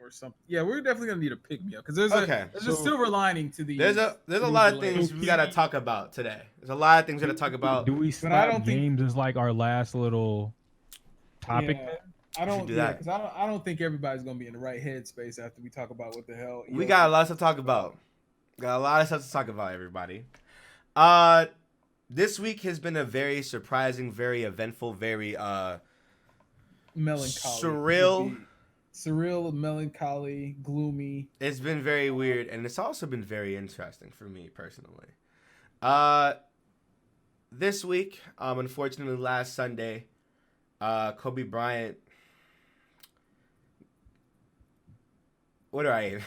or something. Yeah, we're definitely gonna need a pick me up because there's a silver lining to these. There's a lot of things we gotta talk about today. There's a lot of things we gotta talk about. Do we slap games as like our last little topic? Yeah, I don't. Yeah, because I don't think everybody's gonna be in the right headspace after we talk about what the hell. We got a lot to talk about. Got a lot of stuff to talk about, everybody. This week has been a very surprising, very eventful, very melancholy, surreal, melancholy, gloomy. It's been very weird, and it's also been very interesting for me personally. This week, unfortunately, last Sunday, Kobe Bryant. What do I even?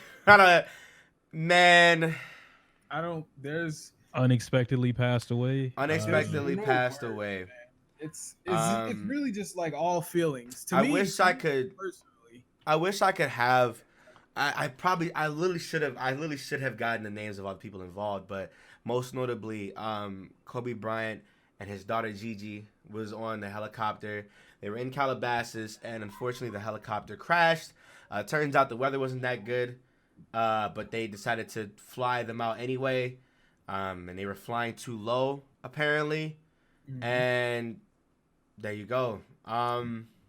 There's unexpectedly passed away. Passed away. It's really just like all feelings. To me, I wish I could have. I literally should have gotten the names of all the people involved, but most notably, Kobe Bryant and his daughter Gigi was on the helicopter. They were in Calabasas, and unfortunately, the helicopter crashed. Turns out the weather wasn't that good, but they decided to fly them out anyway, and they were flying too low apparently, and there you go.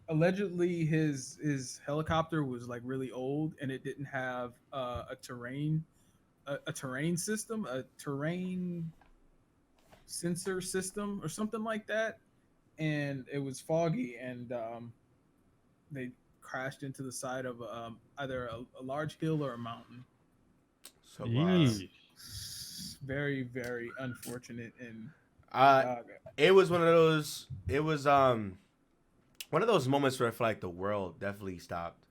Allegedly, his helicopter was like really old, and it didn't have a terrain system, a terrain sensor system, or something like that, and it was foggy, and they crashed into the side of either a large hill or a mountain. So very, very unfortunate, and it was one of those. It was one of those moments where I feel like the world definitely stopped.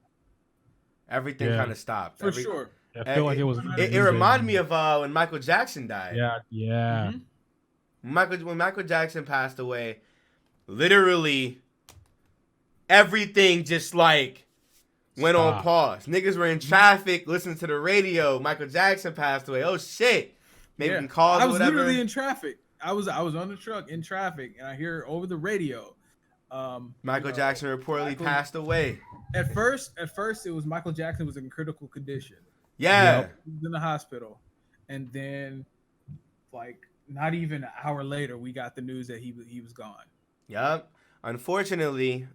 Everything kind of stopped. For sure. I feel like it was. It reminded me of when Michael Jackson died. Yeah. When Michael Jackson passed away, literally everything just like went on pause. Niggas were in traffic, listening to the radio. Michael Jackson passed away. Oh shit! Making calls. I was or whatever. literally in traffic. I was on the truck in traffic, and I hear over the radio. Michael Jackson reportedly passed away. At first, it was Michael Jackson was in critical condition. Yeah, he was in the hospital, and then like not even an hour later, we got the news that he was gone. Yep. Unfortunately,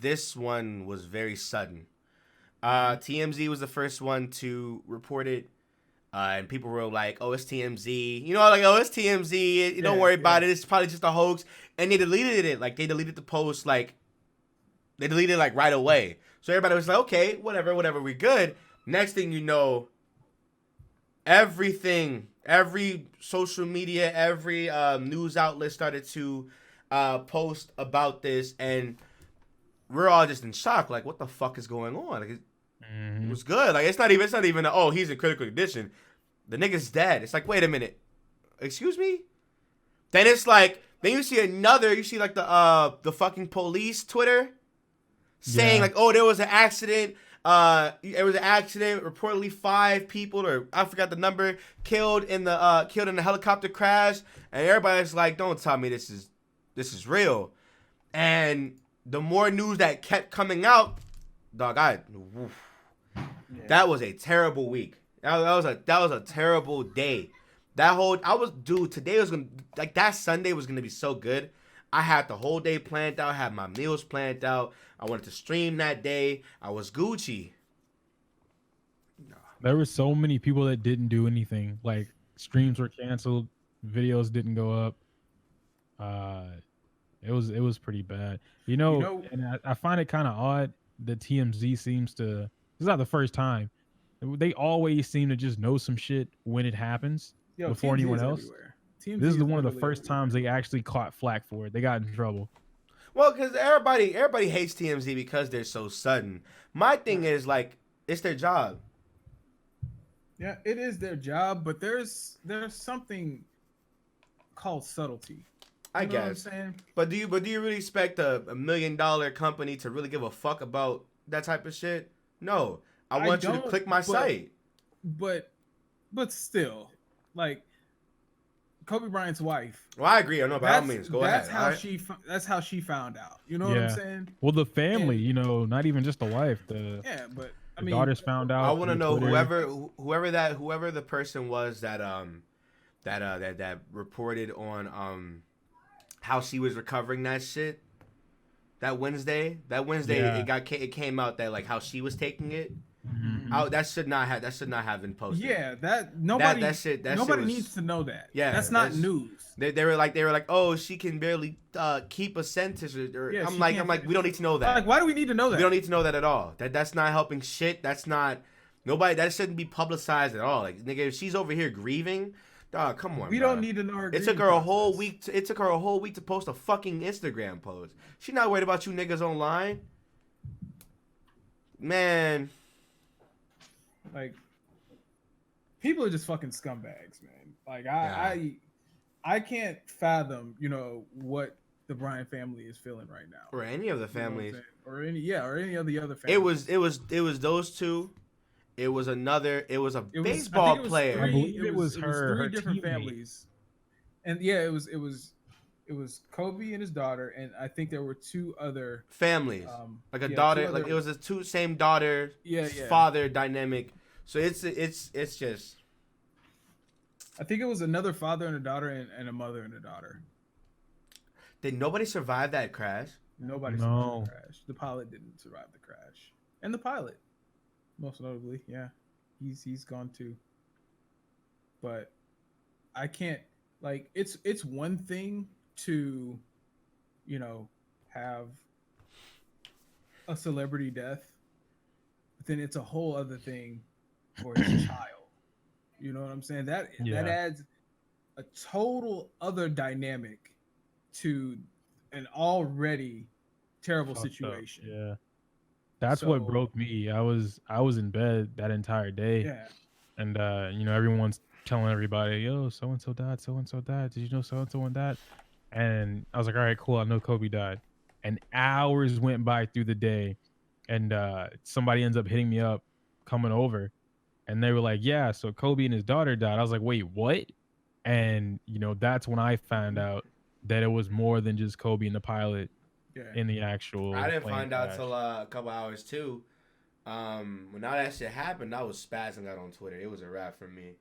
this one was very sudden. TMZ was the first one to report it, and people were like, "Oh, it's TMZ." You know, like, "Oh, it's TMZ. Don't worry about it. It's probably just a hoax." And they deleted it. Like, they deleted the post. Like, they deleted it like right away. So everybody was like, "Okay, whatever, we're good." Next thing you know, everything, every social media, every news outlet started to post about this, and we're all just in shock. Like, what the fuck is going on? Like, it was good. Like, it's not even. Oh, he's in critical condition. The nigga's dead. It's like, wait a minute, excuse me. Then it's like, then you see like the fucking police Twitter saying like, oh, there was an accident. Reportedly 5 people, or I forgot the number, killed in the helicopter crash, and everybody's like, don't tell me this is real. And the more news that kept coming out, dog, that was a terrible week. That was a terrible day. Today was that Sunday was gonna be so good. I had the whole day planned out, had my meals planned out. I wanted to stream that day. I was Gucci. No. There were so many people that didn't do anything. Like, streams were canceled, videos didn't go up. It was pretty bad. You know and I find it kind of odd that TMZ seems to. It's not the first time. They always seem to just know some shit when it happens before TMZ anyone else. This is one of the first times they actually caught flack for it. They got in trouble. Well, because everybody hates TMZ because they're so sudden. My thing is, like, it's their job. Yeah, it is their job, but there's something called subtlety. I guess. What I'm saying? But do you really expect a $1 million company to really give a fuck about that type of shit? No. I want you to click my site. But still, like, Kobe Bryant's wife. Well, I agree. I know, by all means, go ahead. That's how she found out. You know what I'm saying? Well, the family, not even just the wife. But daughters found out. I want to know Twitter. whoever the person was that reported on how she was recovering that shit. That Wednesday, it came out that like how she was taking it. Mm-hmm. That should not have been posted. Yeah, nobody needs to know that. Yeah, that's not news. They were like, oh, she can barely keep a sentence, or yeah, I'm like, we don't need to know that. Like, why do we need to know that? We don't need to know that at all. That's not helping shit. That's not nobody. That shouldn't be publicized at all. Like, nigga, if she's over here grieving, dog, come on. We don't need to know her. It took her a whole week. It took her a whole week to post a fucking Instagram post. She not worried about you niggas online, man. Like, people are just fucking scumbags, man. Like, I can't fathom, what the Bryant family is feeling right now, or any of the families, or any of the other families. It was those two. It was a baseball player. I believe it was three different teammate. families, and yeah, it was Kobe and his daughter, and I think there were two other families, like a daughter, like it was a same daughter, father dynamic. So it's just. I think it was another father and a daughter, and a mother and a daughter. Did nobody survive that crash? Nobody survived the crash. The pilot didn't survive the crash, and the pilot, most notably, he's gone too. But I can't, like, it's one thing to, have a celebrity death, but then it's a whole other thing for his child. You know what I'm saying? That adds a total other dynamic to an already terrible situation. Yeah. That's what broke me. I was in bed that entire day. Yeah. And everyone's telling everybody, yo, so and so died, so and so died. Did you know so and so died? And I was like, all right, cool. I know Kobe died. And hours went by through the day, and somebody ends up hitting me up, coming over. And they were like, yeah, so Kobe and his daughter died. I was like, wait, what? And, that's when I found out that it was more than just Kobe and the pilot in the actual I didn't plane find crash. out till a couple hours, too. When all that shit happened, I was spazzing out on Twitter. It was a wrap for me.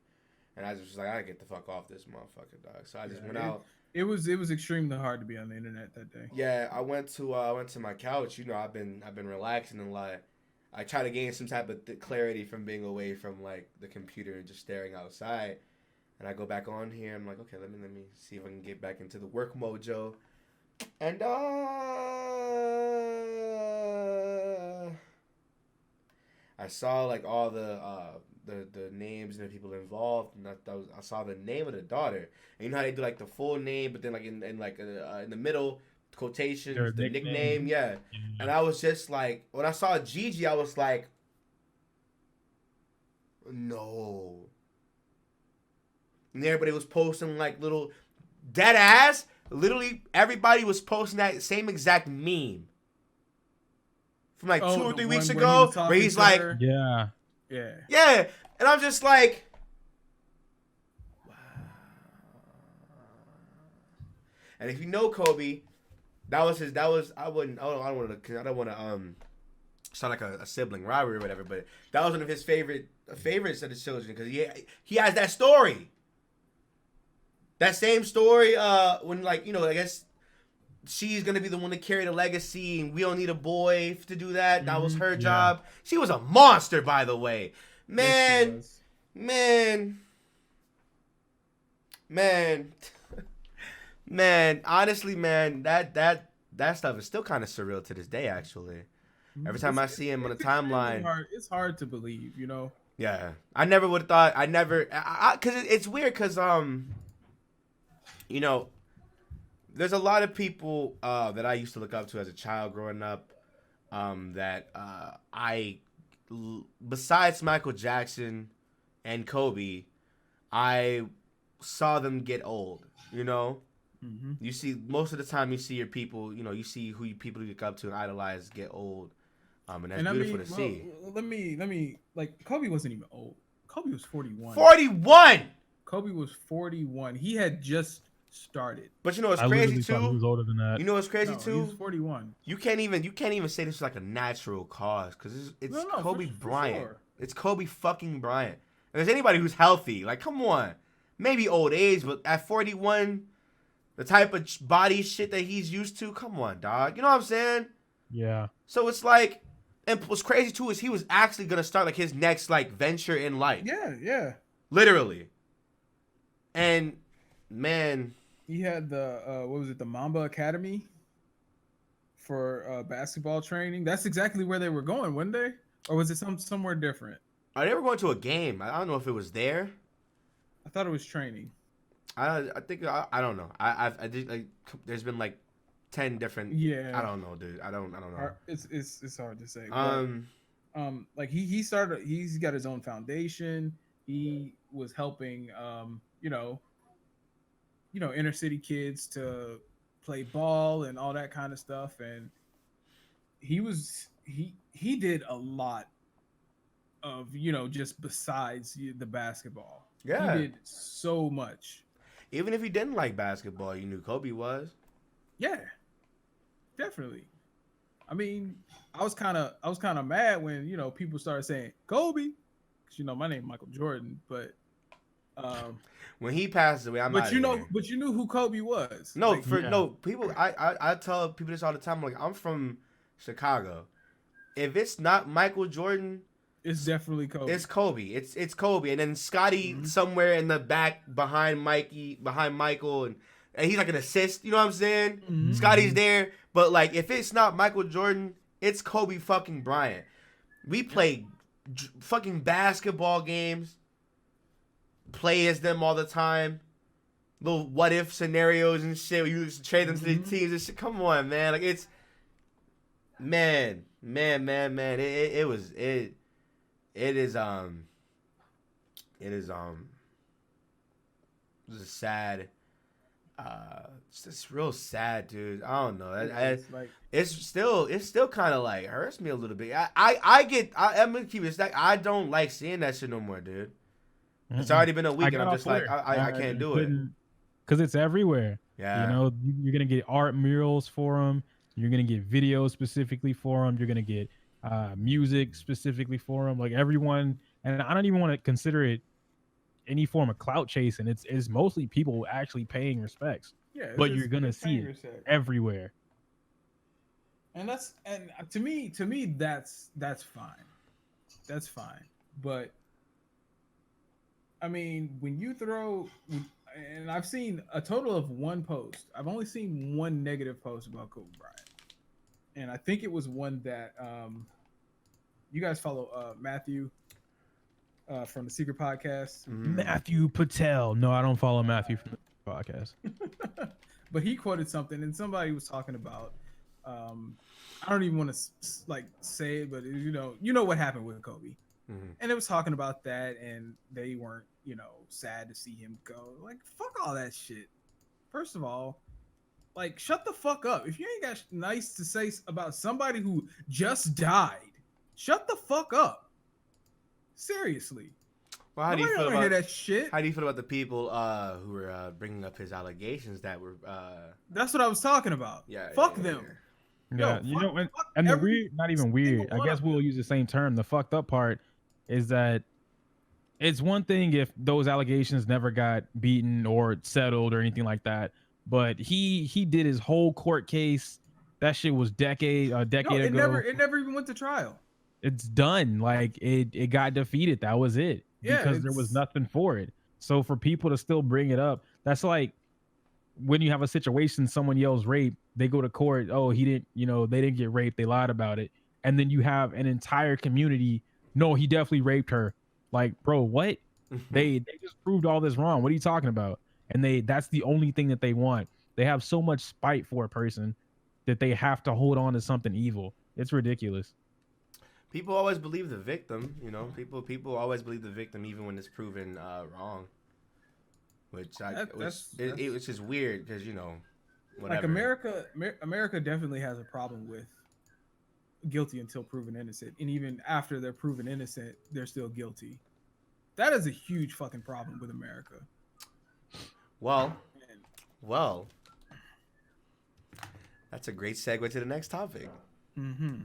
And I was just like, I gotta get the fuck off this motherfucker, dog. So I just went out. It was extremely hard to be on the internet that day. Yeah, I went to my couch. I've been relaxing and like. I try to gain some type of clarity from being away from like the computer and just staring outside. And I go back on here. I'm like, okay, let me see if I can get back into the work mojo. And I saw like all the names and the people involved, and I saw the name of the daughter. And you know how they do like the full name, but then like in the middle. Quotations, the nickname, yeah. And I was just like, when I saw Gigi, I was like, no. And everybody was posting like little dead ass. Literally, everybody was posting that same exact meme from like 2 or 3 weeks ago, where he's like, yeah. And I'm just like, wow. And if you know Kobe. I don't want to sound like a sibling rivalry or whatever, but that was one of his favorites of the children, because he has that story. That same story when I guess she's gonna be the one to carry the legacy and we don't need a boy to do that. That was her job. She was a monster, by the way. Man. Man, honestly, man, that stuff is still kind of surreal to this day, actually. Every time I see him on the timeline. It's hard to believe, Yeah. I never would have thought, because it's weird, because, there's a lot of people that I used to look up to as a child growing up that besides Michael Jackson and Kobe, I saw them get old, Mm-hmm. You see, most of the time, you see your people. You see who people you look up to and idolize get old, and that's beautiful to see. Let me like Kobe wasn't even old. Kobe was 41. 41. Kobe was 41. He had just started. But you know what's I crazy literally thought he too? was older than that. You know what's crazy No, too? he's 41. You can't even say this is like a natural cause because it's No, Kobe for Bryant. sure. It's Kobe fucking Bryant. If there's anybody who's healthy, like come on, maybe old age, but at 41, the type of body shit that he's used to, come on, dog. You know what I'm saying? Yeah. So it's like, and what's crazy too is he was actually gonna start like his next like venture in life. Yeah. Literally. And man, he had the what was it, the Mamba Academy for basketball training. That's exactly where they were going, weren't they? Or was it somewhere different? they were going to a game. I don't know if it was there. I thought it was training. I think I don't know. I did like there's been like 10 different. Yeah. I don't know, dude. I don't know. It's hard to say. Like he's got his own foundation. He was helping inner city kids to play ball and all that kind of stuff, and he did a lot of just besides the basketball. Yeah. He did so much. Even if he didn't like basketball, you knew Kobe was. Yeah, definitely. I mean, I was kind of mad when people started saying Kobe, because my name is Michael Jordan, but when he passed away, but you knew who Kobe was. No, like, no people. I tell people this all the time. Like I'm from Chicago. If it's not Michael Jordan, it's definitely Kobe. It's Kobe. It's Kobe, and then Scotty somewhere in the back behind Michael, and he's like an assist. You know what I'm saying? Mm-hmm. Scotty's there, but like if it's not Michael Jordan, it's Kobe fucking Bryant. We play fucking basketball games, play as them all the time. Little what if scenarios and shit. We used to trade them to the teams and shit. Come on, man. Like it's man. It was. It's a sad, it's just real sad, dude. I don't know. It's still kind of like hurts me a little bit. I'm gonna keep it stacked. I don't like seeing that shit no more, dude. It's already been a week, and I'm just like, I can't do it. Because it's everywhere. Yeah. You're gonna get art murals for them. You're gonna get videos specifically for them. You're gonna get music specifically for them. Like everyone, and I don't even want to consider it any form of clout chasing. It's mostly people actually paying respects. Yeah, but you're gonna see it everywhere. And to me that's fine. That's fine. But I mean, when you throw, and I've seen a total of one post. I've only seen one negative post about Kobe Bryant, and I think it was one that you guys follow Matthew from the Secret Podcast. Matthew Patel. No, I don't follow Matthew from the podcast. But he quoted something, and somebody was talking about. I don't even want to like say it, but you know what happened with Kobe. Mm-hmm. And it was talking about that, and they weren't, sad to see him go. Like, fuck all that shit. First of all, like, shut the fuck up. If you ain't got nice to say about somebody who just died, shut the fuck up. Seriously. Well, how do you feel about that shit? How do you feel about the people who were bringing up his allegations that were? That's what I was talking about. Yeah. Fuck them. Yeah, and the weird, not even weird. I guess we'll use the same term. The fucked up part is that it's one thing if those allegations never got beaten or settled or anything like that, but he did his whole court case. That shit was a decade ago. It never even went to trial. It's done. Like it got defeated. That was it. Yeah, because there was nothing for it. So for people to still bring it up, that's like when you have a situation, someone yells rape, they go to court. Oh, he didn't, they didn't get raped. They lied about it. And then you have an entire community. No, he definitely raped her. Like, bro, what? they just proved all this wrong. What are you talking about? And that's the only thing that they want. They have so much spite for a person that they have to hold on to something evil. It's ridiculous. People always believe the victim, People always believe the victim even when it's proven wrong. Which is weird because whatever. Like America definitely has a problem with guilty until proven innocent, and even after they're proven innocent, they're still guilty. That is a huge fucking problem with America. Well, Well, that's a great segue to the next topic. Mm-hmm.